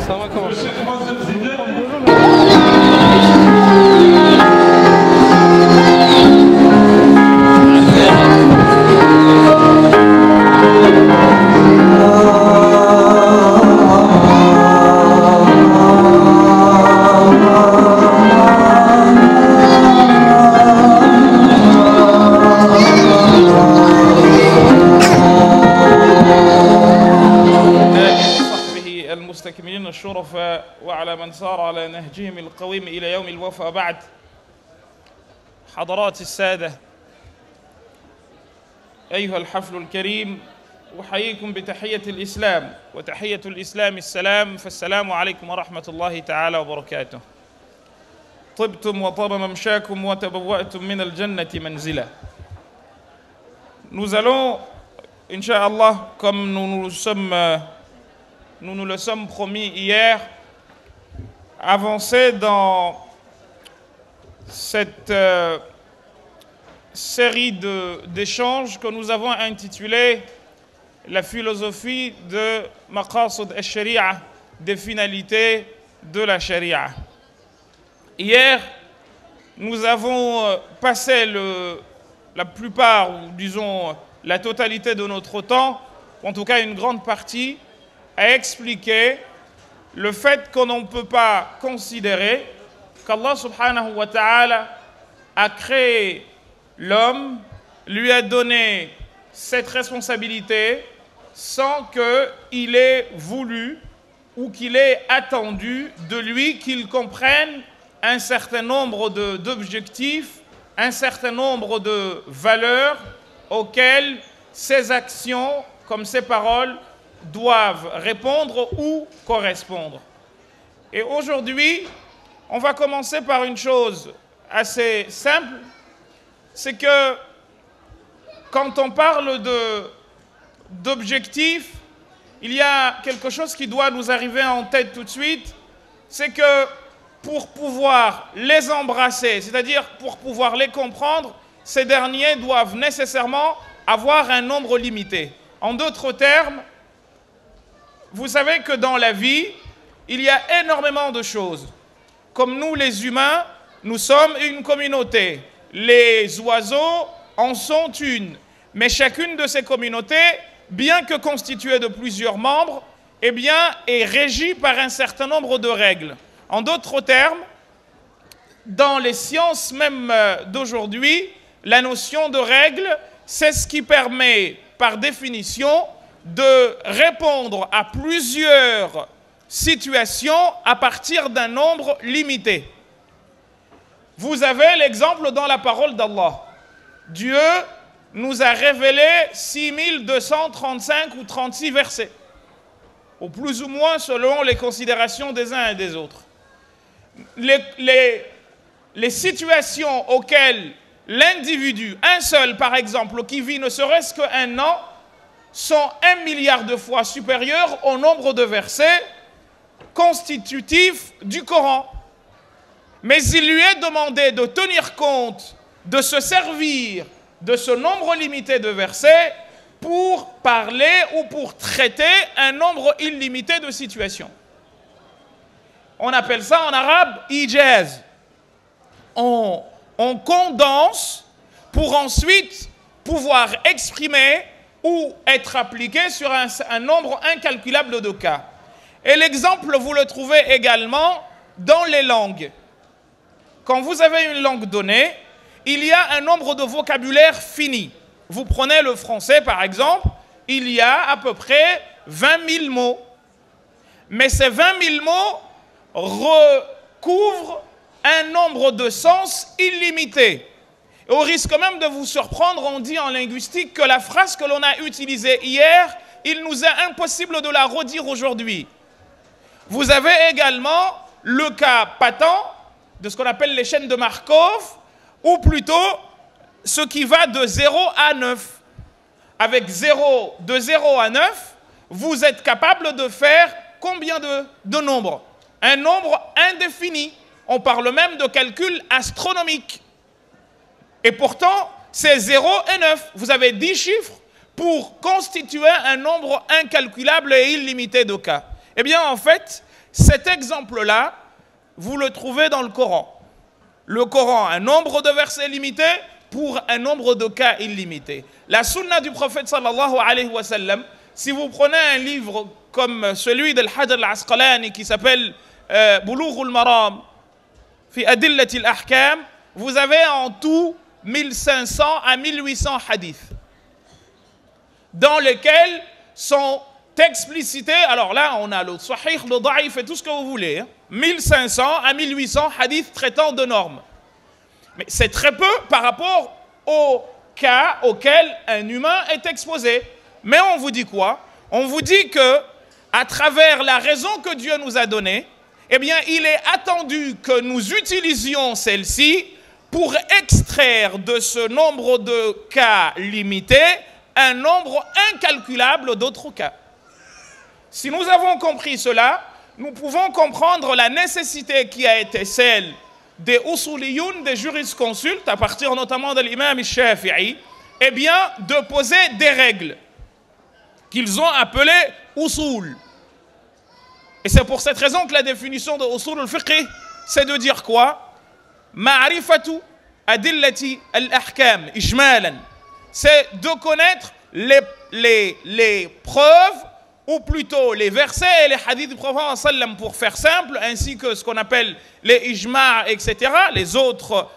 Ça va commencer. المستكملين الشرفاء وعلى من سار على نهجهم القويم إلى يوم الوفاء. بعد، حضرات السادة، أيها الحفل الكريم، أحييكم بتحية الإسلام، وتحية الإسلام السلام، فالسلام عليكم ورحمة الله تعالى وبركاته. طبتم وطاب ممشاكم وتبوأتم من الجنة منزلا. Nous allons, Inch'Allah, comme nous nous le sommes promis hier, avancer dans cette série d'échanges que nous avons intitulée la philosophie de Maqasid al-Sharia, des finalités de la Sharia. Hier, nous avons passé la plupart, ou disons la totalité de notre temps, en tout cas une grande partie, à expliquer le fait qu'on ne peut pas considérer qu'Allah subhanahu wa ta'ala a créé l'homme, lui a donné cette responsabilité sans qu'il ait voulu ou qu'il ait attendu de lui qu'il comprenne un certain nombre d'objectifs, un certain nombre de valeurs auxquelles ses actions, comme ses paroles, doivent répondre ou correspondre. Et aujourd'hui, on va commencer par une chose assez simple, c'est que quand on parle d'objectifs, il y a quelque chose qui doit nous arriver en tête tout de suite, c'est que pour pouvoir les embrasser, c'est-à-dire pour pouvoir les comprendre, ces derniers doivent nécessairement avoir un nombre limité. En d'autres termes, vous savez que dans la vie, il y a énormément de choses. Comme nous, les humains, nous sommes une communauté. Les oiseaux en sont une. Mais chacune de ces communautés, bien que constituée de plusieurs membres, eh bien, est régie par un certain nombre de règles. En d'autres termes, dans les sciences même d'aujourd'hui, la notion de règle, c'est ce qui permet, par définition, de répondre à plusieurs situations à partir d'un nombre limité. Vous avez l'exemple dans la parole d'Allah. Dieu nous a révélé 6235 ou 36 versets, ou plus ou moins selon les considérations des uns et des autres. Les situations auxquelles l'individu, un seul par exemple, qui vit ne serait-ce qu'un an, sont 1 milliard de fois supérieurs au nombre de versets constitutifs du Coran. Mais il lui est demandé de tenir compte, de se servir de ce nombre limité de versets pour parler ou pour traiter un nombre illimité de situations. On appelle ça en arabe « ijaz ». On condense pour ensuite pouvoir exprimer ou être appliqué sur un nombre incalculable de cas. Et l'exemple, vous le trouvez également dans les langues. Quand vous avez une langue donnée, il y a un nombre de vocabulaire fini. Vous prenez le français, par exemple, il y a à peu près 20 000 mots. Mais ces 20 000 mots recouvrent un nombre de sens illimité. Et au risque même de vous surprendre, on dit en linguistique que la phrase que l'on a utilisée hier, il nous est impossible de la redire aujourd'hui. Vous avez également le cas patent de ce qu'on appelle les chaînes de Markov, ou plutôt ce qui va de 0 à 9. Avec de 0 à 9, vous êtes capable de faire combien de nombres? Un nombre indéfini. On parle même de calcul astronomique. Et pourtant, c'est 0 et 9. Vous avez 10 chiffres pour constituer un nombre incalculable et illimité de cas. Eh bien, en fait, cet exemple-là, vous le trouvez dans le Coran. Le Coran, un nombre de versets limités pour un nombre de cas illimité. La sunna du prophète sallallahu alayhi wa sallam, si vous prenez un livre comme celui d'Al-Hajar al-Asqalani qui s'appelle Bulugh al-Maram fi Adillati al-Ahkam, vous avez en tout 1500 à 1800 hadiths dans lesquels sont explicités, alors là on a le sahih, le daif et tout ce que vous voulez, 1500 à 1800 hadiths traitant de normes. Mais c'est très peu par rapport au cas auquel un humain est exposé. Mais on vous dit quoi? On vous dit que, à travers la raison que Dieu nous a donnée, eh bien, il est attendu que nous utilisions celle-ci pour extraire de ce nombre de cas limités un nombre incalculable d'autres cas. Si nous avons compris cela, nous pouvons comprendre la nécessité qui a été celle des usuliyoun, des jurisconsultes, à partir notamment de l'imam Shafi'i, eh bien, de poser des règles qu'ils ont appelées usul. Et c'est pour cette raison que la définition de usul al-fiqh, c'est de dire quoi? Ma'rifatu adillati al-ahkam, ijmalan. C'est de connaître les preuves, ou plutôt les versets et les hadiths du prophète sallam pour faire simple, ainsi que ce qu'on appelle les ijma', etc., les autres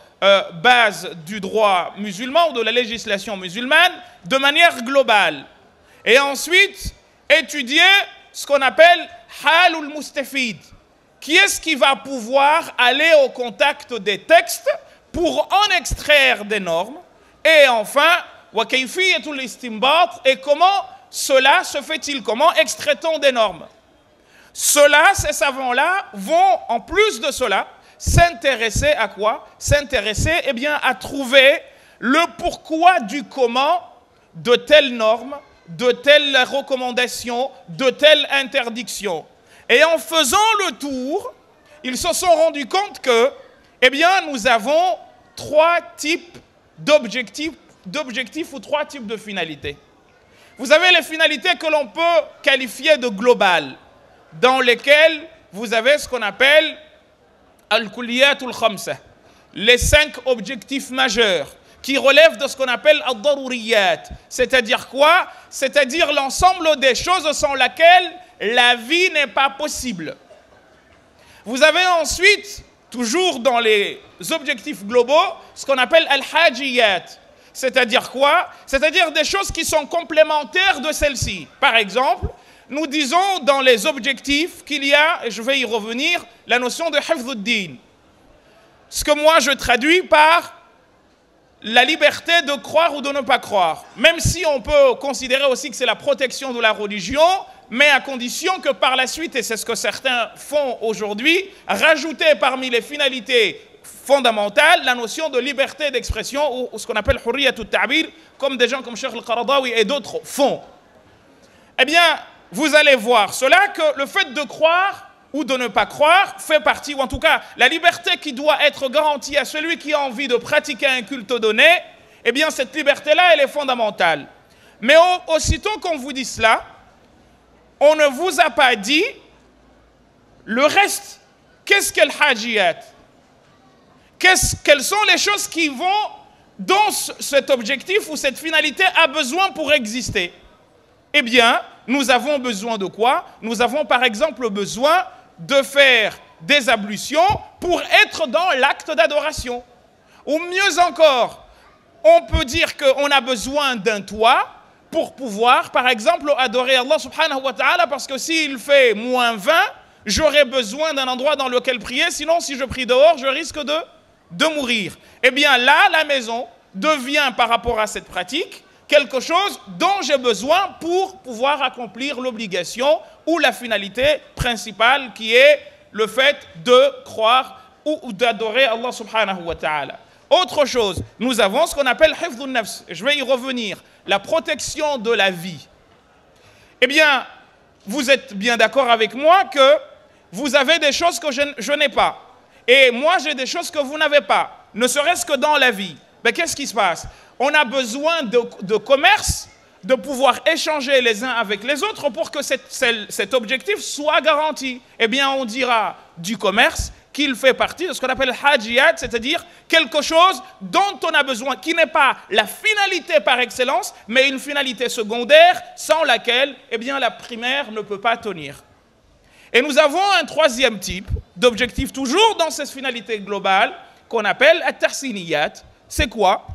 bases du droit musulman ou de la législation musulmane, de manière globale. Et ensuite, étudier ce qu'on appelle halul mustafid. Qui est-ce qui va pouvoir aller au contact des textes pour en extraire des normes? Et enfin, wa kayfiyatul istinbat, et comment cela se fait-il? Comment extrait-on des normes? Cela, ces savants-là vont, en plus de cela, s'intéresser à quoi? S'intéresser, eh bien, à trouver le pourquoi du comment de telles normes, de telles recommandations, de telles interdictions. Et en faisant le tour, ils se sont rendus compte que, eh bien, nous avons trois types d'objectifs ou trois types de finalités. Vous avez les finalités que l'on peut qualifier de globales, dans lesquelles vous avez ce qu'on appelle al-kulliyat al-khamsa, les 5 objectifs majeurs, qui relèvent de ce qu'on appelle al-daruriyat. C'est-à-dire quoi? C'est-à-dire l'ensemble des choses sans lesquelles la vie n'est pas possible. Vous avez ensuite, toujours dans les objectifs globaux, ce qu'on appelle al-hajiyat. C'est-à-dire quoi? C'est-à-dire des choses qui sont complémentaires de celles-ci. Par exemple, nous disons dans les objectifs qu'il y a, et je vais y revenir, la notion de hifdhuddin. Ce que moi je traduis par la liberté de croire ou de ne pas croire. Même si on peut considérer aussi que c'est la protection de la religion, mais à condition que par la suite, et c'est ce que certains font aujourd'hui, rajouter parmi les finalités fondamentale, la notion de liberté d'expression ou ce qu'on appelle hurriyatut ta'bir, comme des gens comme Cheikh Al-Qaradawi et d'autres font. Eh bien, vous allez voir cela que le fait de croire ou de ne pas croire fait partie, ou en tout cas la liberté qui doit être garantie à celui qui a envie de pratiquer un culte donné, eh bien cette liberté-là, elle est fondamentale. Mais aussitôt qu'on vous dit cela, on ne vous a pas dit le reste. Qu'est-ce qu'elle hajiyat? Quelles sont les choses qui vont, dont cet objectif ou cette finalité a besoin pour exister? Eh bien, nous avons besoin de quoi? Nous avons par exemple besoin de faire des ablutions pour être dans l'acte d'adoration. Ou mieux encore, on peut dire qu'on a besoin d'un toit pour pouvoir, par exemple, adorer Allah subhanahu wa ta'ala, parce que s'il fait moins 20, j'aurai besoin d'un endroit dans lequel prier, sinon si je prie dehors, je risque de mourir. Eh bien là, la maison devient par rapport à cette pratique quelque chose dont j'ai besoin pour pouvoir accomplir l'obligation ou la finalité principale qui est le fait de croire ou d'adorer Allah subhanahu wa ta'ala. Autre chose, nous avons ce qu'on appelle hifdhun nafs, je vais y revenir, la protection de la vie. Eh bien, vous êtes bien d'accord avec moi que vous avez des choses que je n'ai pas. Et moi, j'ai des choses que vous n'avez pas, ne serait-ce que dans la vie. Mais qu'est-ce qui se passe? On a besoin de commerce, de pouvoir échanger les uns avec les autres pour que cet objectif soit garanti. Eh bien, on dira du commerce qu'il fait partie de ce qu'on appelle hajiyat, c'est-à-dire quelque chose dont on a besoin, qui n'est pas la finalité par excellence, mais une finalité secondaire sans laquelle, eh bien, la primaire ne peut pas tenir. Et nous avons un troisième type d'objectif, toujours dans cette finalité globale, qu'on appelle at-tahsiniyat. C'est quoi?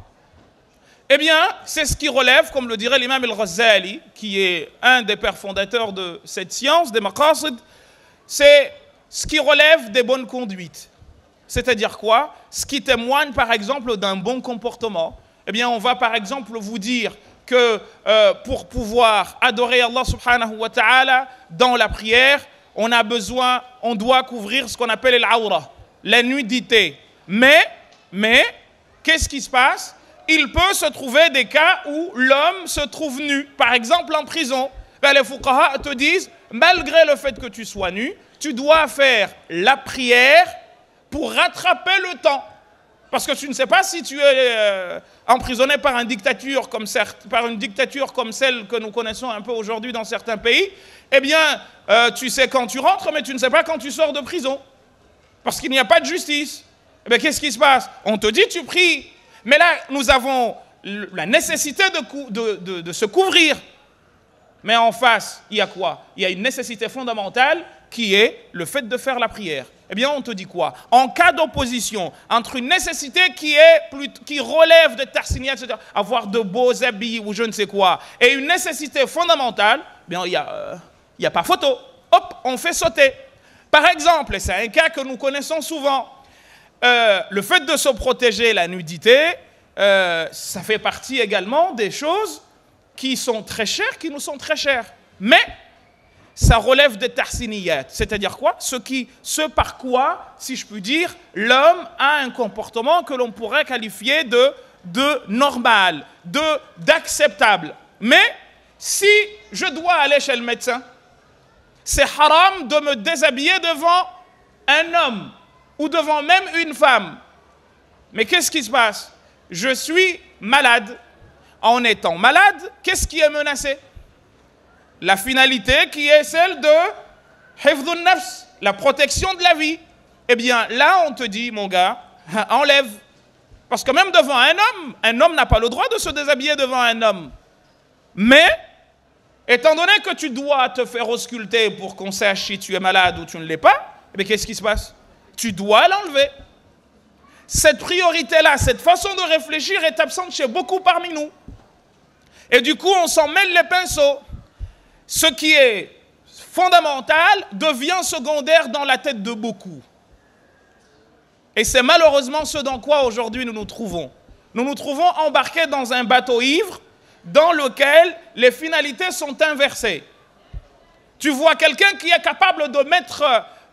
Eh bien, c'est ce qui relève, comme le dirait l'imam al-Ghazali, qui est un des pères fondateurs de cette science, des maqasid, c'est ce qui relève des bonnes conduites. C'est-à-dire quoi? Ce qui témoigne, par exemple, d'un bon comportement. Eh bien, on va, par exemple, vous dire que pour pouvoir adorer Allah subhanahu wa ta'ala dans la prière, on doit couvrir ce qu'on appelle l'awra, la nudité. Mais, qu'est-ce qui se passe? Il peut se trouver des cas où l'homme se trouve nu. Par exemple, en prison. Ben, les fuqaha te disent, malgré le fait que tu sois nu, tu dois faire la prière pour rattraper le temps. Parce que tu ne sais pas si tu es emprisonné par une dictature comme celle que nous connaissons un peu aujourd'hui dans certains pays. Eh bien, tu sais quand tu rentres, mais tu ne sais pas quand tu sors de prison. Parce qu'il n'y a pas de justice. Eh bien, qu'est-ce qui se passe? On te dit, tu pries. Mais là, nous avons la nécessité de se couvrir. Mais en face, il y a quoi? Il y a une nécessité fondamentale qui est le fait de faire la prière. Eh bien, on te dit quoi? En cas d'opposition entre une nécessité qui relève de tahsiniyat, c'est-à-dire avoir de beaux habits ou je ne sais quoi, et une nécessité fondamentale, eh bien, il n'y a pas photo. Hop, on fait sauter. Par exemple, et c'est un cas que nous connaissons souvent, le fait de se protéger la nudité, ça fait partie également des choses qui sont très chères, qui nous sont très chères. Mais ça relève des tahsiniyat, c'est-à-dire quoi? Ce par quoi, si je puis dire, l'homme a un comportement que l'on pourrait qualifier de normal, d'acceptable. Mais si je dois aller chez le médecin, c'est haram de me déshabiller devant un homme ou devant même une femme. Mais qu'est-ce qui se passe? Je suis malade. En étant malade, qu'est-ce qui est menacé? La finalité qui est celle de hifdhun nafs, la protection de la vie. Eh bien, là, on te dit, mon gars, enlève. Parce que même devant un homme n'a pas le droit de se déshabiller devant un homme. Mais, étant donné que tu dois te faire ausculter pour qu'on sache si tu es malade ou tu ne l'es pas, eh bien, qu'est-ce qui se passe? Tu dois l'enlever. Cette priorité-là, cette façon de réfléchir est absente chez beaucoup parmi nous. Et du coup, on s'en mêle les pinceaux. Ce qui est fondamental devient secondaire dans la tête de beaucoup. Et c'est malheureusement ce dans quoi aujourd'hui nous nous trouvons. Nous nous trouvons embarqués dans un bateau ivre dans lequel les finalités sont inversées. Tu vois quelqu'un qui est capable de mettre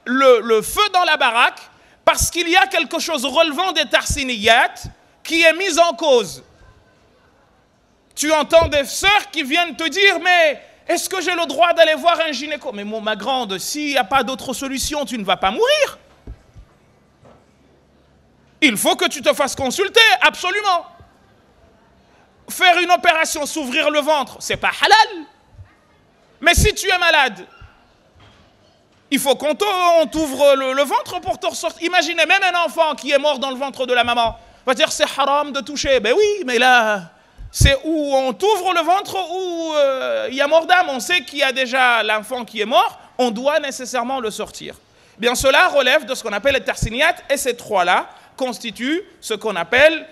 le feu dans la baraque parce qu'il y a quelque chose relevant des tahsiniyat qui est mis en cause. Tu entends des sœurs qui viennent te dire, mais est-ce que j'ai le droit d'aller voir un gynéco? Mais ma grande, s'il n'y a pas d'autre solution, tu ne vas pas mourir. Il faut que tu te fasses consulter, absolument. Faire une opération, s'ouvrir le ventre, c'est pas halal. Mais si tu es malade, il faut qu'on t'ouvre le ventre pour te ressortir. Imaginez même un enfant qui est mort dans le ventre de la maman. On va dire c'est haram de toucher. Ben oui, mais là, c'est où on t'ouvre le ventre où il y a mort d'âme. On sait qu'il y a déjà l'enfant qui est mort, on doit nécessairement le sortir. Bien, cela relève de ce qu'on appelle les tahsiniyat, et ces trois-là constituent ce qu'on appelle,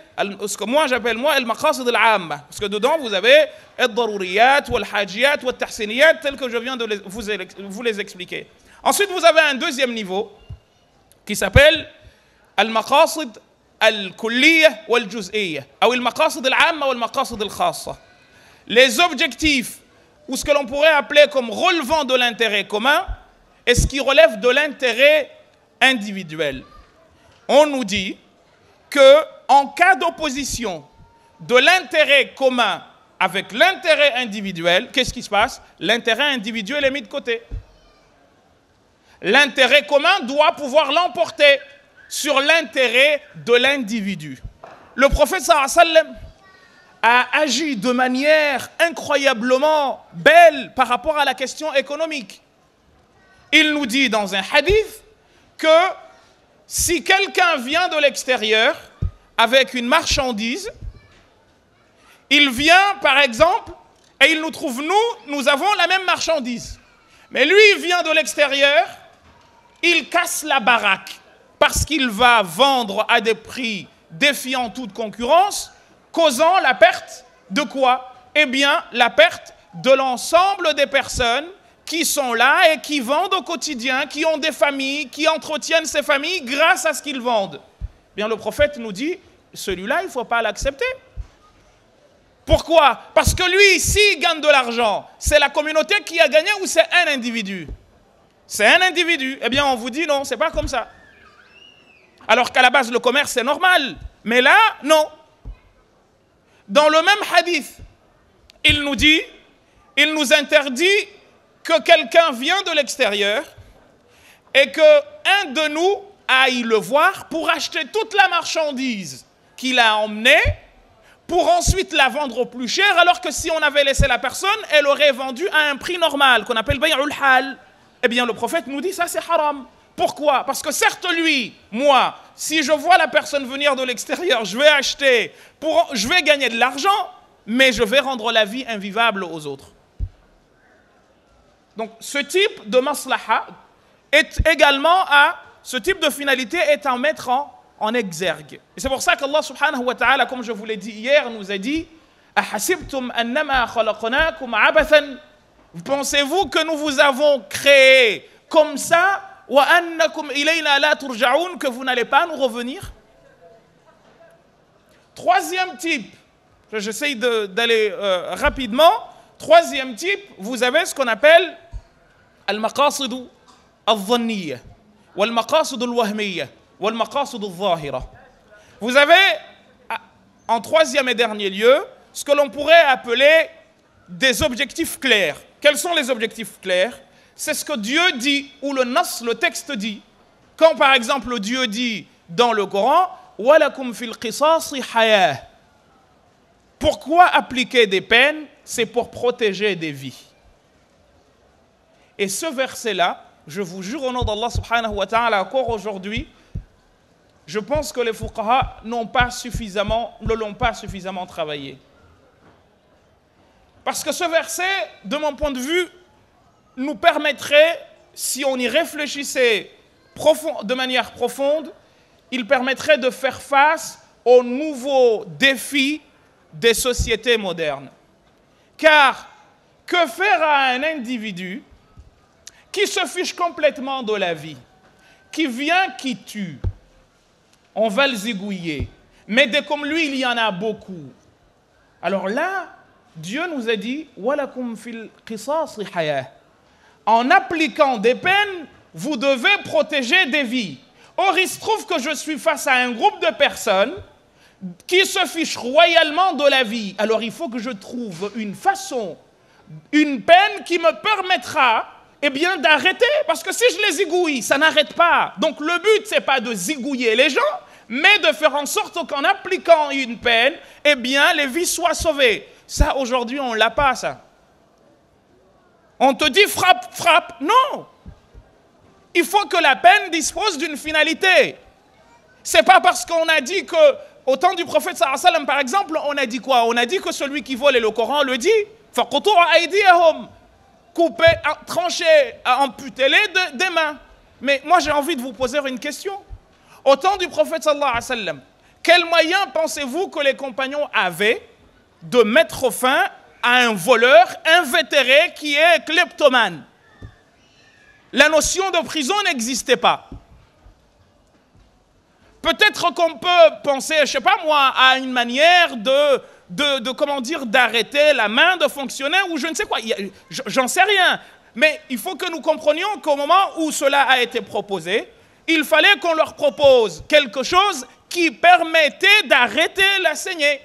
ce que moi j'appelle al-maqasid al-amma. Parce que dedans, vous avez al-daruriyat, al-hajiyat, al-tahsiniyat, tel que je viens de vous les expliquer. Ensuite, vous avez un deuxième niveau qui s'appelle al-maqasid al-kulliyah ou al-juz'iyah, ou al-maqasid al-amma ou al-maqasid al-khassa. Les objectifs, ou ce que l'on pourrait appeler comme relevant de l'intérêt commun, et ce qui relève de l'intérêt individuel. On nous dit qu'en cas d'opposition de l'intérêt commun avec l'intérêt individuel, qu'est-ce qui se passe? L'intérêt individuel est mis de côté. L'intérêt commun doit pouvoir l'emporter sur l'intérêt de l'individu. Le prophète sallallahu alayhi wa sallam a agi de manière incroyablement belle par rapport à la question économique. Il nous dit dans un hadith que si quelqu'un vient de l'extérieur avec une marchandise, il vient par exemple et il nous trouve, nous avons la même marchandise. Mais lui, il vient de l'extérieur, il casse la baraque parce qu'il va vendre à des prix défiant toute concurrence, causant la perte de quoi? Eh bien, la perte de l'ensemble des personnes qui sont là et qui vendent au quotidien, qui ont des familles, qui entretiennent ces familles grâce à ce qu'ils vendent. Eh bien, le prophète nous dit, celui-là, il ne faut pas l'accepter. Pourquoi? Parce que lui, s'il gagne de l'argent, c'est la communauté qui a gagné ou c'est un individu? C'est un individu. Eh bien, on vous dit non, c'est pas comme ça. Alors qu'à la base, le commerce, c'est normal. Mais là, non. Dans le même hadith, il nous interdit que quelqu'un vient de l'extérieur et qu'un de nous aille le voir pour acheter toute la marchandise qu'il a emmenée pour ensuite la vendre au plus cher, alors que si on avait laissé la personne, elle aurait vendu à un prix normal, qu'on appelle bay'ul hal. Eh bien, le prophète nous dit, ça c'est haram. Pourquoi? Parce que certes, lui, moi, si je vois la personne venir de l'extérieur, je vais acheter, je vais gagner de l'argent, mais je vais rendre la vie invivable aux autres. Donc, ce type de maslaha est également ce type de finalité est à mettre en exergue. Et c'est pour ça qu'Allah subhanahu wa ta'ala, comme je vous l'ai dit hier, nous a dit Ahasibtum annama khalaqnakum abathan. Pensez-vous que nous vous avons créé comme ça, wa annakum ilayna la turja'un, que vous n'allez pas nous revenir? Troisième type, j'essaye d'aller rapidement. Troisième type, vous avez ce qu'on appelle al-maqasid al-dhanniyya wal-maqasid al-wahmiyya wal-maqasid al-zahira. Vous avez, en troisième et dernier lieu, ce que l'on pourrait appeler des objectifs clairs. Quels sont les objectifs clairs? C'est ce que Dieu dit, ou le nas, le texte dit. Quand par exemple Dieu dit dans le Coran وَلَكُمْ فِي الْقِصَاصِ حَيَاةٌ. Pourquoi appliquer des peines? C'est pour protéger des vies. Et ce verset-là, je vous jure au nom d'Allah subhanahu wa ta'ala, encore aujourd'hui, je pense que les fuqaha ne l'ont pas suffisamment travaillé. Parce que ce verset, de mon point de vue, nous permettrait, si on y réfléchissait de manière profonde, il permettrait de faire face aux nouveaux défis des sociétés modernes. Car, que faire à un individu qui se fiche complètement de la vie, qui vient, qui tue? On va le zigouiller. Mais dès comme lui, il y en a beaucoup. Alors là, Dieu nous a dit « Walakum fil qisasi hayah ». En appliquant des peines, vous devez protéger des vies. Or, il se trouve que je suis face à un groupe de personnes qui se fichent royalement de la vie. Alors, il faut que je trouve une façon, une peine qui me permettra d'arrêter. Parce que si je les zigouille, ça n'arrête pas. Donc, le but, ce n'est pas de zigouiller les gens, mais de faire en sorte qu'en appliquant une peine, les vies soient sauvées. Ça, aujourd'hui, on ne l'a pas, ça. On te dit frappe, frappe. Non. Il faut que la peine dispose d'une finalité. Ce n'est pas parce qu'on a dit que, au temps du prophète sallallahu alayhi wa sallam, par exemple, on a dit quoi? On a dit que celui qui vole, et le Coran le dit, faqtu aydiyahum, couper, trancher, amputer-les des mains. Mais moi, j'ai envie de vous poser une question. Au temps du prophète sallallahu alayhi wa sallam, quels moyens pensez-vous que les compagnons avaient de mettre fin à un voleur invétéré qui est kleptomane? La notion de prison n'existait pas. Peut-être qu'on peut penser, je ne sais pas moi, à une manière d'arrêter la main de fonctionnaire ou je ne sais quoi. J'en sais rien. Mais il faut que nous comprenions qu'au moment où cela a été proposé, il fallait qu'on leur propose quelque chose qui permettait d'arrêter la saignée.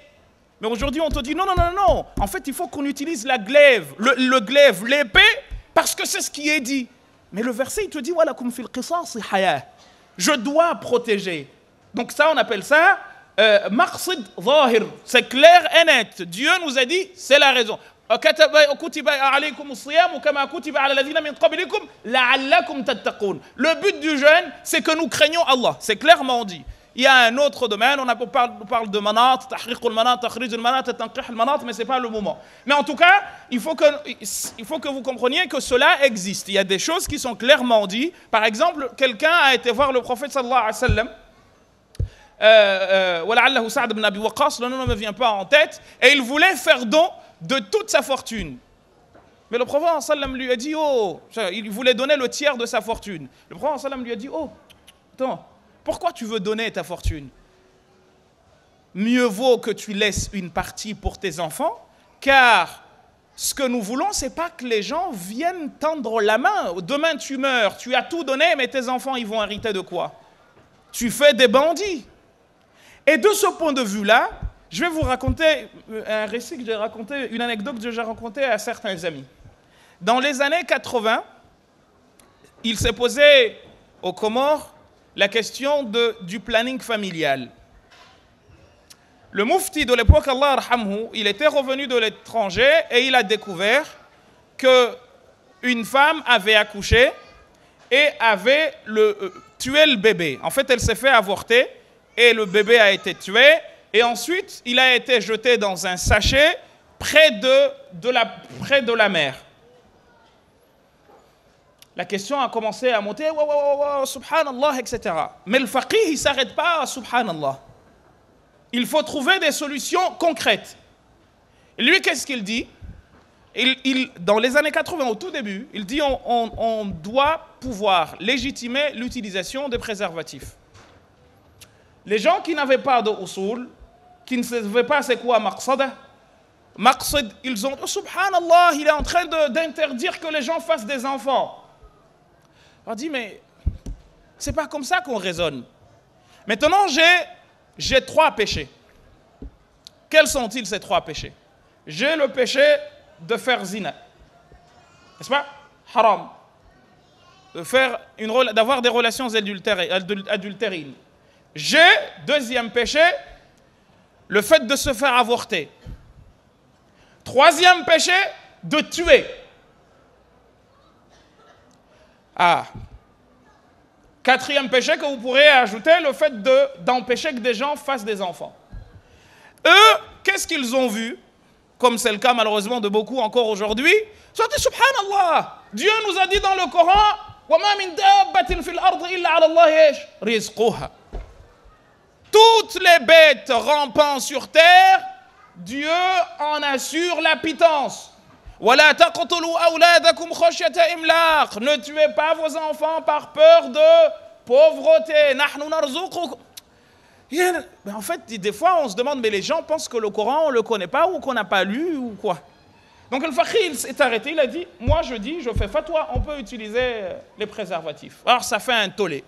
Mais aujourd'hui, on te dit non, non, non, non. En fait, il faut qu'on utilise la glaive, le glaive, l'épée, parce que c'est ce qui est dit. Mais le verset, il te dit « Je dois protéger ». Donc ça, on appelle ça maqsid zahir, c'est clair et net. Dieu nous a dit, c'est la raison. Le but du jeûne, c'est que nous craignons Allah. C'est clairement dit. Il y a un autre domaine, on parle de manat, tahriq al-manat, takhrij al-manat, tanqih al-manat, mais ce n'est pas le moment. Mais en tout cas, il faut que vous compreniez que cela existe. Il y a des choses qui sont clairement dites. Par exemple, quelqu'un a été voir le prophète sallallahu alayhi wa sallam, Sa'd ibn Abi Waqqas, le nom ne me vient pas en tête, et il voulait faire don de toute sa fortune. Mais le prophète sallam lui a dit, oh, il voulait donner le tiers de sa fortune. Le prophète sallam lui a dit, oh, attends, pourquoi tu veux donner ta fortune? Mieux vaut que tu laisses une partie pour tes enfants, car ce que nous voulons, c'est pas que les gens viennent tendre la main. Demain tu meurs, tu as tout donné, mais tes enfants, ils vont hériter de quoi? Tu fais des bandits. Et de ce point de vue-là, je vais vous raconter un récit que j'ai raconté, une anecdote que j'ai racontée à certains amis. Dans les années 80, il s'est posé aux Comores la question du planning familial. Le mufti de l'époque, Allah arhamhu, il était revenu de l'étranger et il a découvert qu'une femme avait accouché et avait tué le bébé. En fait, elle s'est fait avorter et le bébé a été tué. Et ensuite, il a été jeté dans un sachet près de la mer. La question a commencé à monter, subhanallah, etc. Mais le faqih, il ne s'arrête pas à subhanallah. Il faut trouver des solutions concrètes. Et lui, qu'est-ce qu'il dit? Dans les années 80, au tout début, il dit on doit pouvoir légitimer l'utilisation des préservatifs. Les gens qui n'avaient pas de usul, qui ne savaient pas c'est quoi maqsad, ils ont dit, subhanallah, il est en train d'interdire que les gens fassent des enfants. On dit, mais c'est pas comme ça qu'on raisonne. Maintenant, j'ai 3 péchés. Quels sont-ils ces 3 péchés? J'ai le péché de faire zina. N'est-ce pas? Haram. D'avoir des relations adultérines. J'ai, deuxième péché, le fait de se faire avorter. 3e péché, de tuer. Ah. 4e péché que vous pourrez ajouter, le fait d'empêcher que des gens fassent des enfants. Eux, qu'est-ce qu'ils ont vu? Comme c'est le cas malheureusement de beaucoup encore aujourd'hui. Ils ont dit, subhanallah, Dieu nous a dit dans le Coran, وَمَا مِن دَابَّةٍ فِي الْأَرْضِ إِلَّا عَلَى اللَّهِ رِزْقُهَا. Toutes les bêtes rampant sur terre, Dieu en assure la pitance. وَلَا تَقْتُلُوا أَوْلَادَكُمْ خَشْيَةَ إِمْلَاقٍ. Ne tuez pas vos enfants par peur de pauvreté. نَحْنُ نَرْزُقُكُمْ. En fait, des fois, on se demande, mais les gens pensent que le Coran, on ne le connaît pas ou qu'on n'a pas lu ou quoi. Donc le faqih s'est arrêté, il a dit, moi je fais fatwa, on peut utiliser les préservatifs. Alors ça fait un tollé.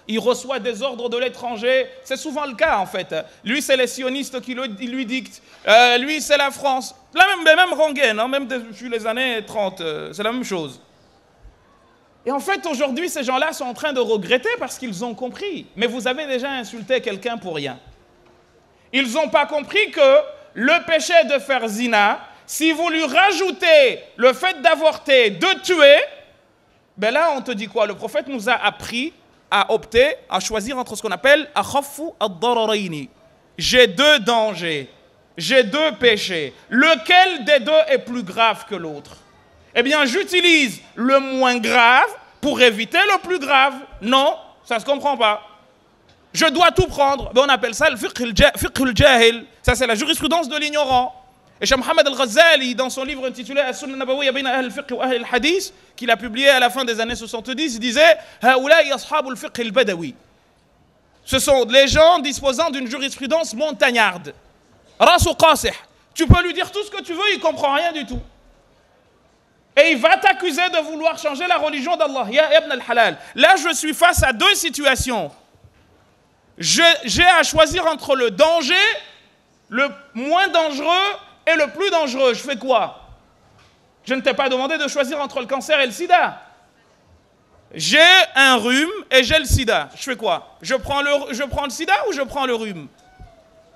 Il reçoit des ordres de l'étranger, c'est souvent le cas en fait. Lui c'est les sionistes qui lui dictent, lui c'est la France. Les mêmes rengaines, hein, même depuis les années 30, c'est la même chose. Et en fait aujourd'hui ces gens-là sont en train de regretter parce qu'ils ont compris. Mais vous avez déjà insulté quelqu'un pour rien. Ils n'ont pas compris que le péché de faire zina, si vous lui rajoutez le fait d'avorter, de tuer, ben là on te dit quoi? Le prophète nous a appris à opter, à choisir entre ce qu'on appelle akhaffu ad-dararaini. J'ai 2 dangers, j'ai 2 péchés. Lequel des 2 est plus grave que l'autre? Eh bien, j'utilise le moins grave pour éviter le plus grave. Non, ça ne se comprend pas. Je dois tout prendre. Ben, on appelle ça le fiqh al-jahil. Ça, c'est la jurisprudence de l'ignorant. Et Cheikh Mohammed al-Ghazali, dans son livre intitulé As-Sunnah Nabawiyya bayna Ahl al-Fiqh wa Ahl al-Hadith, qu'il a publié à la fin des années 70, il disait Haoula'i ashabu al-fiqh al-badawi. Ce sont les gens disposant d'une jurisprudence montagnarde. Rasu qasih. Tu peux lui dire tout ce que tu veux, il ne comprend rien du tout. Et il va t'accuser de vouloir changer la religion d'Allah. Ya ibn al-halal. Là, je suis face à 2 situations. J'ai à choisir entre le danger, le moins dangereux, et le plus dangereux. Je fais quoi? Je ne t'ai pas demandé de choisir entre le cancer et le sida. J'ai un rhume et j'ai le sida. Je fais quoi? Je prends le sida ou je prends le rhume?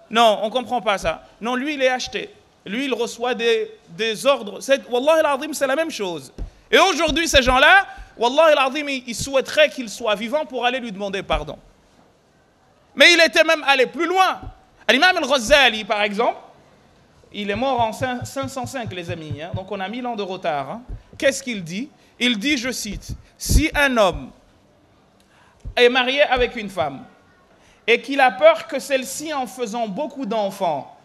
Non, on ne comprend pas ça. Non, lui, il est acheté. Lui, il reçoit des ordres. Wallah al-Azim, c'est la même chose. Et aujourd'hui, ces gens-là, Wallah al-Azim, ils souhaiteraient qu'il soit vivant pour aller lui demander pardon. Mais il était même allé plus loin. L'imam al-Ghazali, par exemple, il est mort en 505, les amis. Hein, donc on a 1000 ans de retard. Hein. Qu'est-ce qu'il dit? Il dit, je cite, si un homme est marié avec une femme et qu'il a peur que celle-ci, en faisant beaucoup d'enfants,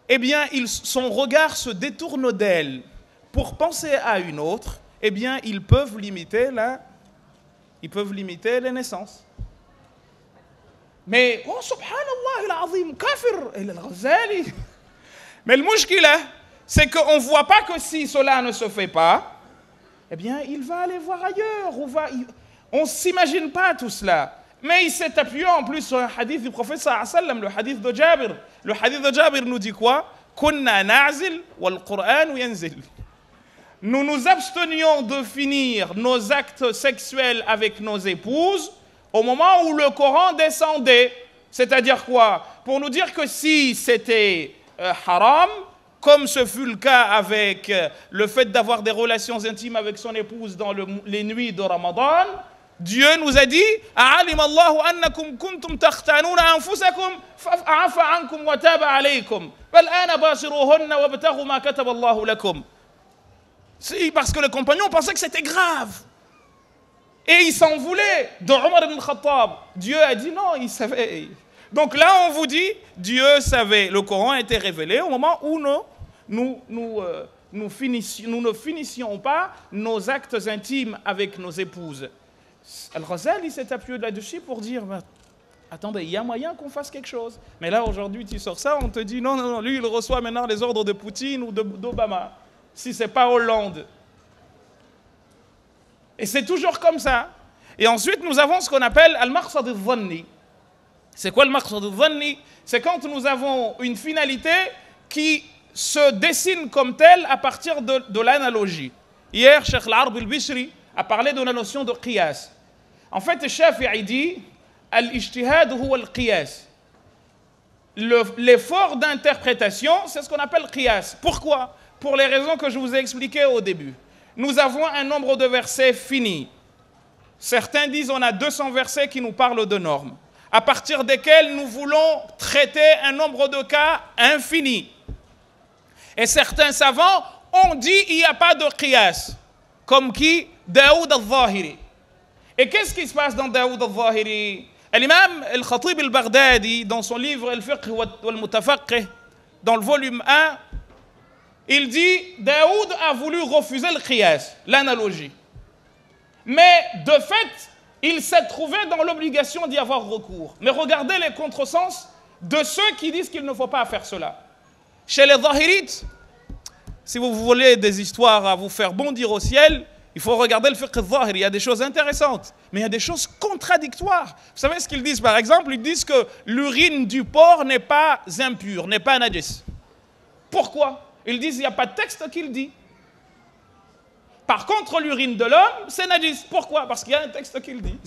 eh bien, son regard se détourne d'elle pour penser à une autre, eh bien, ils peuvent limiter les naissances. Mais, oh, subhanallah, al-azim, kafir, al-Ghazali. Mais le mouchkila, c'est qu'on ne voit pas que si cela ne se fait pas, eh bien, il va aller voir ailleurs. On ne s'imagine pas tout cela. Mais il s'est appuyé en plus sur un hadith du prophète sallallahu alayhi wa sallam, le hadith de Jabir. Le hadith de Jabir nous dit quoi? Kunna na'zil wal Qur'an yanzil. Nous nous abstenions de finir nos actes sexuels avec nos épouses au moment où le Coran descendait. C'est-à-dire quoi? Pour nous dire que si c'était haram, comme ce fut le cas avec le fait d'avoir des relations intimes avec son épouse dans les nuits de Ramadan, Dieu nous a dit A'alim Allahu annakum kuntum takhtanuna anfusakum fa'afa ankum wa taba alaykum bal ana bashiruhunna wabtaghu ma kataba Allahu lakum. Si, parce que le compagnon pensait que c'était grave. Et il s'en voulait de Omar ibn Khattab. Dieu a dit non, il savait. Donc là, on vous dit, Dieu savait. Le Coran a été révélé au moment où nous ne finissions pas nos actes intimes avec nos épouses. Al-Ghazali s'est appuyé là-dessus pour dire, attendez, il y a moyen qu'on fasse quelque chose. Mais là, aujourd'hui, tu sors ça, on te dit, non, lui, il reçoit maintenant les ordres de Poutine ou d'Obama. Si ce n'est pas Hollande. Et c'est toujours comme ça. Et ensuite, nous avons ce qu'on appelle al-maqsad al-dhanni. C'est quoi le maqsad al-dhanni? C'est quand nous avons une finalité qui se dessine comme telle à partir de l'analogie. Hier, Cheikh al-Arb al-Bishri a parlé de la notion de qiyas. En fait, Shafi'i dit al-ijtihad huwa al-qiyas. L'effort d'interprétation, c'est ce qu'on appelle qiyas. Pourquoi? Pour les raisons que je vous ai expliquées au début. Nous avons un nombre de versets fini. Certains disent qu'on a 200 versets qui nous parlent de normes, à partir desquels nous voulons traiter un nombre de cas infini. Et certains savants ont dit qu'il n'y a pas de qiyas, comme qui? Daoud al-Zahiri. Et qu'est-ce qui se passe dans Daoud al-Zahiri? L'imam al-Khatib al-Baghdadi, dans son livre Al-Fiqh wal-Mutafaqih, dans le volume 1, il dit, Daoud a voulu refuser le qiyas, l'analogie. Mais de fait, il s'est trouvé dans l'obligation d'y avoir recours. Mais regardez les contresens de ceux qui disent qu'il ne faut pas faire cela. Chez les Zahirites, si vous voulez des histoires à vous faire bondir au ciel, il faut regarder le fiqh al-Zahiri. Il y a des choses intéressantes, mais il y a des choses contradictoires. Vous savez ce qu'ils disent par exemple? Ils disent que l'urine du porc n'est pas impure, n'est pas najis. Pourquoi? Ils disent qu'il n'y a pas de texte qui le dit. Par contre, l'urine de l'homme, c'est najis. Pourquoi? Parce qu'il y a un texte qui le dit.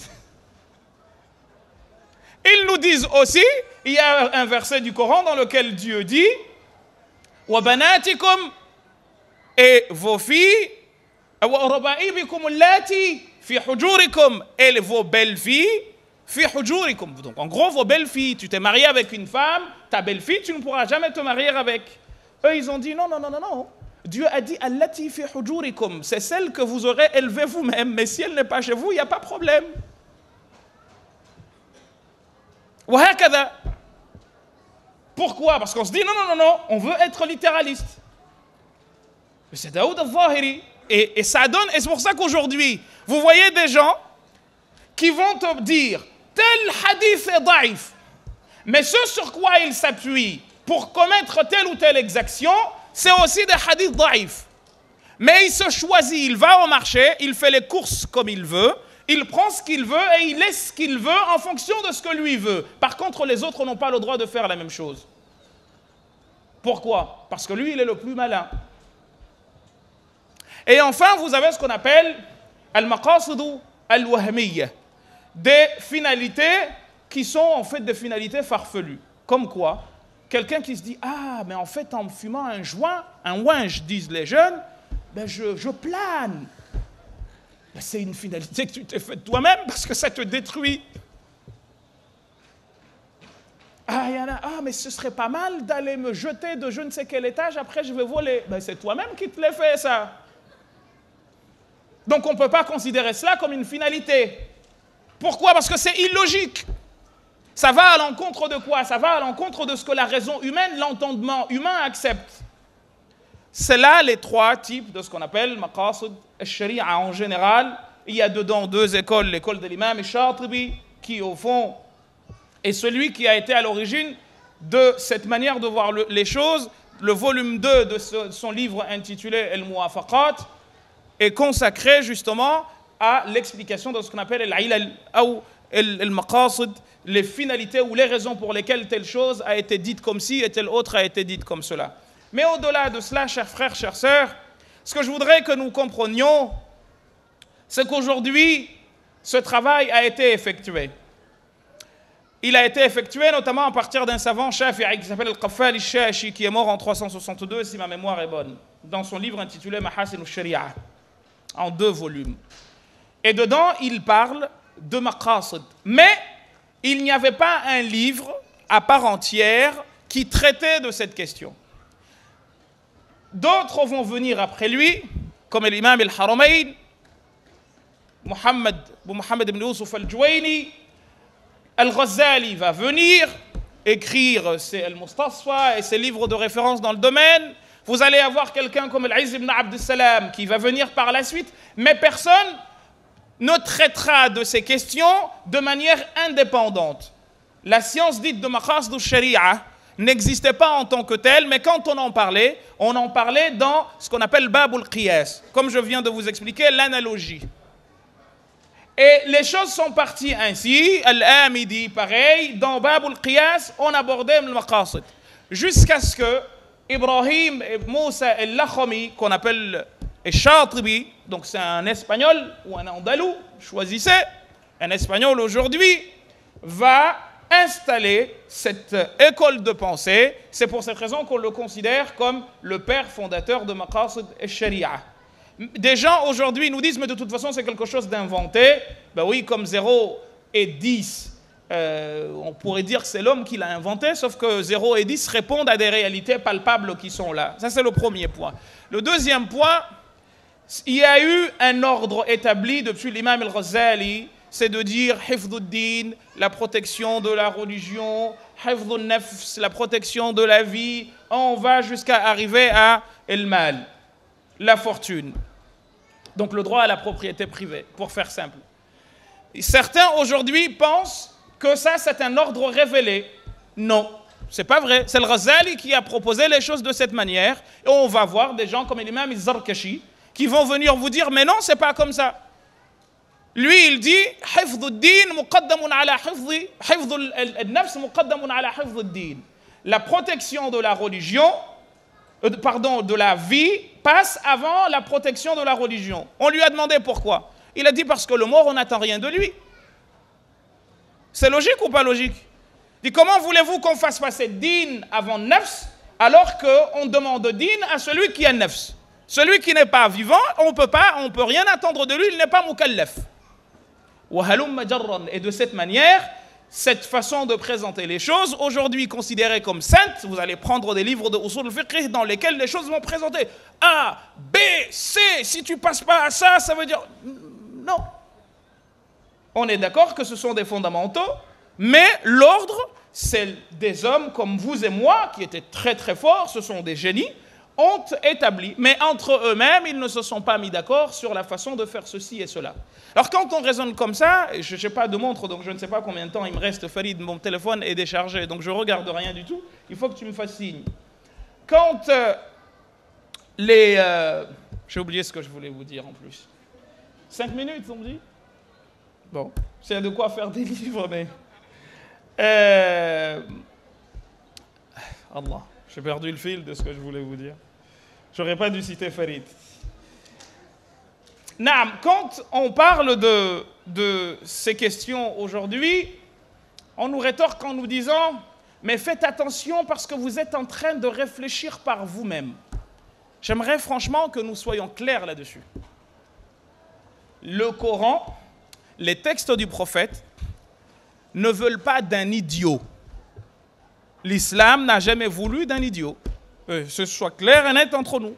Ils nous disent aussi, il y a un verset du Coran dans lequel Dieu dit wa banatikum, et vos filles, wa raba'ibikum allati fi hujurikum, et vos belles filles fi hujurikum. Donc en gros, vos belles filles, tu t'es marié avec une femme, ta belle fille, tu ne pourras jamais te marier avec. Eux, ils ont dit non. Dieu a dit allati fi hujurikum, c'est celle que vous aurez élevée vous-même, mais si elle n'est pas chez vous, il n'y a pas de problème. Pourquoi? Parce qu'on se dit non, on veut être littéraliste. Mais c'est Daoud al-Zahiri. Et ça donne, et c'est pour ça qu'aujourd'hui, vous voyez des gens qui vont te dire tel hadith est daïf, mais ce sur quoi il s'appuie pour commettre telle ou telle exaction, c'est aussi des hadiths daïf. Mais il se choisit, il va au marché, il fait les courses comme il veut, il prend ce qu'il veut et il laisse ce qu'il veut en fonction de ce que lui veut. Par contre, les autres n'ont pas le droit de faire la même chose. Pourquoi? Parce que lui, il est le plus malin. Et enfin, vous avez ce qu'on appelle al-maqasidu al-wahmiyya, des finalités qui sont en fait des finalités farfelues. Comme quoi, quelqu'un qui se dit « Ah, mais en fait, en fumant un joint, un ouinge, disent les jeunes, ben je plane. » Ben, c'est une finalité que tu t'es faite toi-même parce que ça te détruit. Ah, il y en a, mais ce serait pas mal d'aller me jeter de je ne sais quel étage, après je vais voler. Ben, c'est toi-même qui te l'as fait, ça. Donc on ne peut pas considérer cela comme une finalité. Pourquoi? Parce que c'est illogique. Ça va à l'encontre de quoi? Ça va à l'encontre de ce que la raison humaine, l'entendement humain accepte. C'est là les trois types de ce qu'on appelle maqasid al-sharia en général. Il y a dedans deux écoles, l'école de l'imam al-Shatibi, qui au fond est celui qui a été à l'origine de cette manière de voir les choses. Le volume 2 de son livre intitulé Al-Muwafaqat est consacré justement à l'explication de ce qu'on appelle al-ilal ou al-maqasid, les finalités ou les raisons pour lesquelles telle chose a été dite comme ci et telle autre a été dite comme cela. Mais au-delà de cela, chers frères, chères sœurs, ce que je voudrais que nous comprenions, c'est qu'aujourd'hui, ce travail a été effectué. Il a été effectué notamment à partir d'un savant shafi'i qui s'appelle Al-Qaffal al-Shashi, qui est mort en 362, si ma mémoire est bonne, dans son livre intitulé Mahasin al-Sharia, en 2 volumes. Et dedans, il parle de maqasid. Mais il n'y avait pas un livre à part entière qui traitait de cette question. D'autres vont venir après lui, comme l'imam al-Haramayn, Muhammad ibn Yusuf al-Juwayni. Al-Ghazali va venir écrire ses Al-Mustasfa et ses livres de référence dans le domaine. Vous allez avoir quelqu'un comme Al-Izz ibn Abd al-Salam qui va venir par la suite, mais personne ne traitera de ces questions de manière indépendante. La science dite de maqasid al-sharia n'existait pas en tant que telle, mais quand on en parlait dans ce qu'on appelle Bab al-Qiyas, comme je viens de vous expliquer, l'analogie. Et les choses sont parties ainsi. Al-Amidi, pareil, dans Bab al-Qiyas, on abordait le maqasid. Jusqu'à ce que Ibrahim et Moussa al-Lakhami, qu'on appelle al-Shatibi, donc c'est un espagnol ou un andalou, choisissez, un espagnol aujourd'hui, va installer cette école de pensée. C'est pour cette raison qu'on le considère comme le père fondateur de maqasid al-Sharia. Des gens aujourd'hui nous disent, mais de toute façon c'est quelque chose d'inventé. Ben oui, comme 0 et 10, on pourrait dire que c'est l'homme qui l'a inventé, sauf que 0 et 10 répondent à des réalités palpables qui sont là. Ça c'est le premier point. Le deuxième point, il y a eu un ordre établi depuis l'imam al-Ghazali, c'est de dire hifdud-din, la protection de la religion, hifdun-nafs, la protection de la vie. On va jusqu'à arriver à el-mal, la fortune. Donc le droit à la propriété privée, pour faire simple. Certains aujourd'hui pensent que ça c'est un ordre révélé. Non, c'est pas vrai. C'est le Ghazali qui a proposé les choses de cette manière. Et on va voir des gens comme l'imam al-Zarkashi qui vont venir vous dire, mais non, c'est pas comme ça. Lui, il dit, la protection de la religion, de la vie, passe avant la protection de la religion. On lui a demandé pourquoi. Il a dit parce que le mort, on n'attend rien de lui. C'est logique ou pas logique? Il dit, comment voulez-vous qu'on fasse passer din avant nafs alors qu'on demande din à celui qui est nafs? Celui qui n'est pas vivant, on peut rien attendre de lui, il n'est pas mukallaf. Et de cette manière, cette façon de présenter les choses, aujourd'hui considérée comme sainte, vous allez prendre des livres de usul al-fiqh dans lesquels les choses vont présenter A, B, C, si tu passes pas à ça, ça veut dire... Non. On est d'accord que ce sont des fondamentaux, mais l'ordre, c'est des hommes comme vous et moi, qui étaient très très forts, ce sont des génies, ont établi, mais entre eux-mêmes, ils ne se sont pas mis d'accord sur la façon de faire ceci et cela. Alors quand on raisonne comme ça, je n'ai pas de montre, donc je ne sais pas combien de temps il me reste, Farid, mon téléphone est déchargé, donc je ne regarde rien du tout, il faut que tu me fasses signe. Quand j'ai oublié ce que je voulais vous dire en plus. 5 minutes, on me dit? Bon, c'est de quoi faire des livres, mais... Allah, j'ai perdu le fil de ce que je voulais vous dire. J'aurais pas dû citer Farid. Naam, quand on parle de ces questions aujourd'hui, on nous rétorque en nous disant mais faites attention parce que vous êtes en train de réfléchir par vous-même. J'aimerais franchement que nous soyons clairs là-dessus. Le Coran, les textes du prophète, ne veulent pas d'un idiot. L'islam n'a jamais voulu d'un idiot. Que ce soit clair et net entre nous.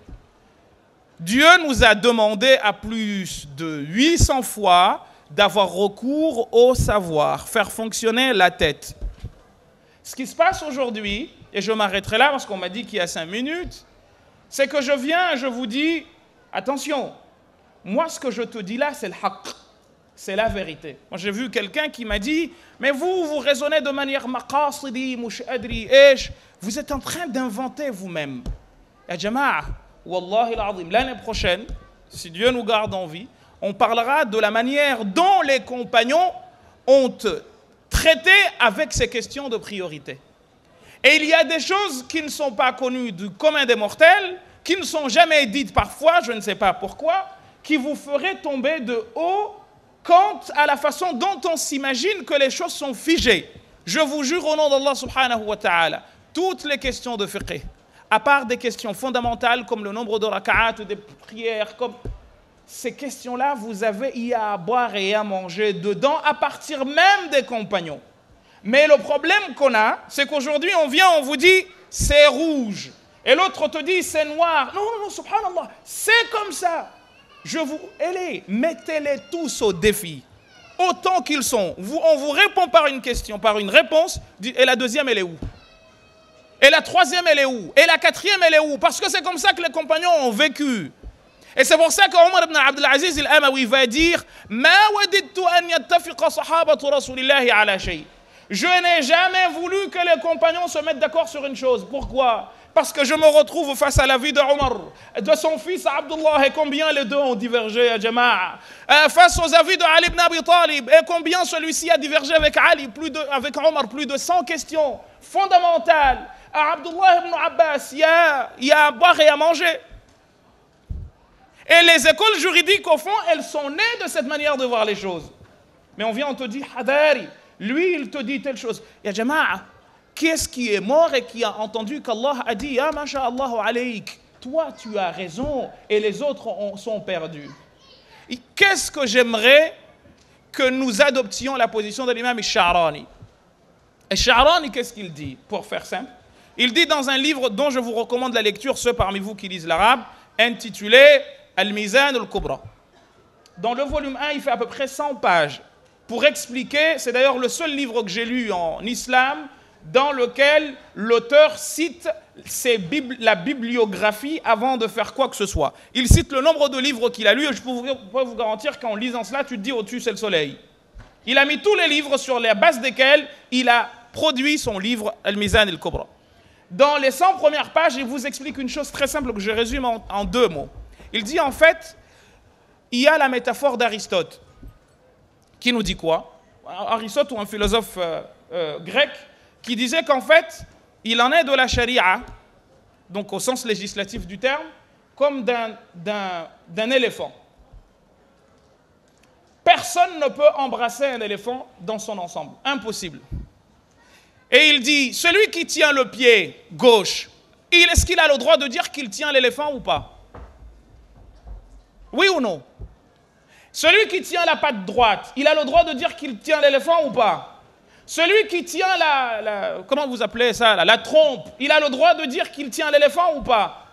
Dieu nous a demandé à plus de 800 fois d'avoir recours au savoir, faire fonctionner la tête. Ce qui se passe aujourd'hui, et je m'arrêterai là parce qu'on m'a dit qu'il y a 5 minutes, c'est que je viens et je vous dis, attention, moi ce que je te dis là, c'est le haqq, c'est la vérité. Moi j'ai vu quelqu'un qui m'a dit, mais vous raisonnez de manière maqasidi, mushadri, vous êtes en train d'inventer vous-même. Ya jama'a, wallahi l'azim, l'année prochaine, si Dieu nous garde en vie, on parlera de la manière dont les compagnons ont traité avec ces questions de priorité. Et il y a des choses qui ne sont pas connues du commun des mortels, qui ne sont jamais dites parfois, je ne sais pas pourquoi, qui vous feraient tomber de haut quant à la façon dont on s'imagine que les choses sont figées. Je vous jure au nom d'Allah subhanahu wa ta'ala, toutes les questions de fiqh, à part des questions fondamentales comme le nombre de raka'at ou des prières, comme ces questions-là, vous avez y à boire et à manger dedans à partir même des compagnons. Mais le problème qu'on a, c'est qu'aujourd'hui on vient, on vous dit c'est rouge, et l'autre te dit c'est noir. Non, non, non, subhanallah, c'est comme ça. Mettez-les tous au défi, autant qu'ils sont. On vous répond par une question, par une réponse, et la deuxième, elle est où? Et la troisième, elle est où? Et la quatrième, elle est où? Parce que c'est comme ça que les compagnons ont vécu. Et c'est pour ça qu'Omar ibn Abdelaziz al-Amawi va dire « Ma wadidtu an yattafiqa sahabatu rasulillahi ala shay » Je n'ai jamais voulu que les compagnons se mettent d'accord sur une chose. Pourquoi? Parce que je me retrouve face à la vie de Omar, de son fils Abdullah, et combien les deux ont divergé à Jama'a. Face aux avis de Ali ibn Abi Talib, et combien celui-ci a divergé avec Ali, avec Omar, plus de 100 questions fondamentales. À Abdullah ibn Abbas, il y a à boire et à manger. Et les écoles juridiques, au fond, elles sont nées de cette manière de voir les choses. Mais on vient, on te dit, Hadari, lui, il te dit telle chose. Ya Jama'a, qui est-ce qui est mort et qui a entendu qu'Allah a dit, Ya masha'Allahu alayk, toi tu as raison et les autres sont perdus. Qu'est-ce que j'aimerais que nous adoptions la position de l'imam Al-Sha'rani? Al-Sha'rani, qu'est-ce qu'il dit? Pour faire simple, il dit dans un livre dont je vous recommande la lecture, ceux parmi vous qui lisent l'arabe, intitulé Al-Mizan al-Kubra. Dans le volume 1, il fait à peu près 100 pages pour expliquer, c'est d'ailleurs le seul livre que j'ai lu en islam, dans lequel l'auteur cite la bibliographie avant de faire quoi que ce soit. Il cite le nombre de livres qu'il a lus et je peux vous garantir qu'en lisant cela, tu te dis au-dessus c'est le soleil. Il a mis tous les livres sur la base desquels il a produit son livre Al-Mizan al-Kubra. Dans les 100 premières pages, il vous explique une chose très simple que je résume en 2 mots. Il dit en fait, il y a la métaphore d'Aristote qui nous dit quoi? Aristote ou un philosophe grec qui disait qu'en fait, il en est de la charia, donc au sens législatif du terme, comme d'un éléphant. Personne ne peut embrasser un éléphant dans son ensemble. Impossible. Et il dit, celui qui tient le pied gauche, est-ce qu'il a le droit de dire qu'il tient l'éléphant ou pas? Oui ou non? Celui qui tient la patte droite, il a le droit de dire qu'il tient l'éléphant ou pas? Celui qui tient comment vous appelez ça, la trompe, il a le droit de dire qu'il tient l'éléphant ou pas?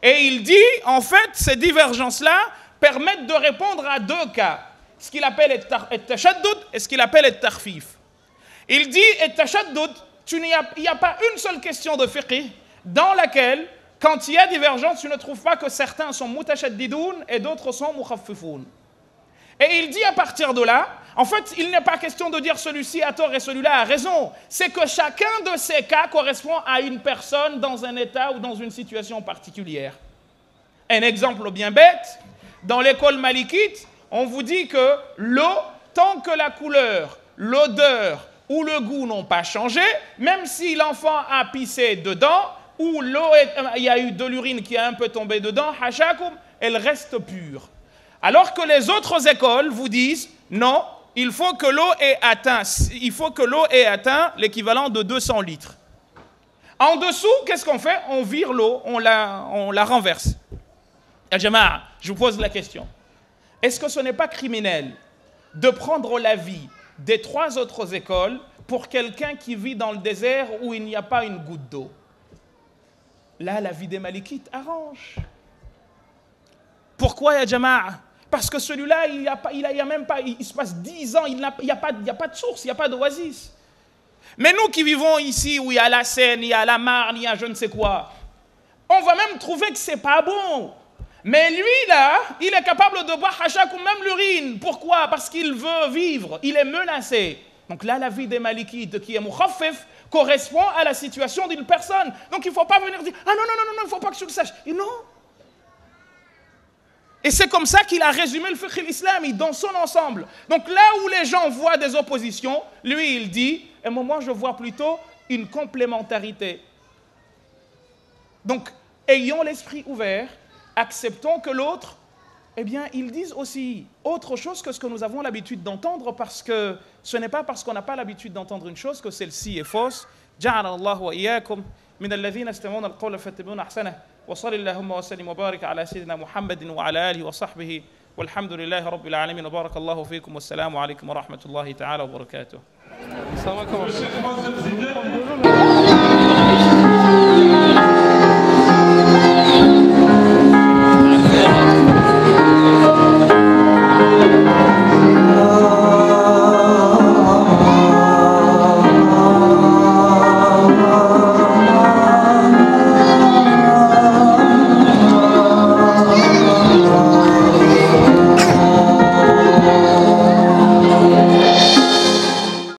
Et il dit, en fait, ces divergences-là permettent de répondre à 2 cas. Ce qu'il appelle le tashaddud et ce qu'il appelle le tarfif. Il dit, le tashaddud, il n'y a pas une seule question de fiqh dans laquelle, quand il y a divergence, tu ne trouves pas que certains sont mutashaddidoun et d'autres sont mukhaffifun. Et il dit à partir de là, en fait, il n'est pas question de dire celui-ci a tort et celui-là a raison. C'est que chacun de ces cas correspond à une personne dans un état ou dans une situation particulière. Un exemple bien bête, dans l'école malikite, on vous dit que l'eau, tant que la couleur, l'odeur ou le goût n'ont pas changé, même si l'enfant a pissé dedans, ou l'eau, il y a eu de l'urine qui a un peu tombé dedans, hashakum, elle reste pure. Alors que les autres écoles vous disent, non, il faut que l'eau ait atteint l'équivalent de 200 litres. En dessous, qu'est-ce qu'on fait? On vire l'eau, on la renverse. Al-Jama'a, je vous pose la question. Est-ce que ce n'est pas criminel de prendre l'avis des 3 autres écoles pour quelqu'un qui vit dans le désert où il n'y a pas une goutte d'eau? Là, l'avis des Malikites arrange. Pourquoi, ya Jama'a? Parce que celui-là, il se passe 10 ans, il n'y a pas de source, il n'y a pas d'oasis. Mais nous qui vivons ici, où il y a la Seine, il y a la Marne, il y a je ne sais quoi, on va même trouver que c'est pas bon. Mais lui, là, il est capable de boire hachak ou même l'urine. Pourquoi? Parce qu'il veut vivre, il est menacé. Donc là, la vie des Malikites, qui est mukhaffif, correspond à la situation d'une personne. Donc il ne faut pas venir dire « Ah non, il ne faut pas que je le sache. » Et non. Et c'est comme ça qu'il a résumé le fiqh islamique dans son ensemble. Donc là où les gens voient des oppositions, lui, il dit « Et moi, je vois plutôt une complémentarité. » Donc, ayons l'esprit ouvert, acceptons que l'autre, eh bien, ils disent aussi autre chose que ce que nous avons l'habitude d'entendre, parce que ce n'est pas parce qu'on n'a pas l'habitude d'entendre une chose que celle-ci est fausse. Ja'ala Allahu wa iyyakum min alladhina yastami'una al-qawla fayattabi'una ahsanah. Wa sallallahu wa sallim wa barik ala sayyidina Muhammadin wa ala alihi wa sahbihi walhamdulillahi rabbil alamin wa barakallahu fikum wassalamu alaykum wa rahmatullahi ta'ala wa barakatuh. Ça va comment?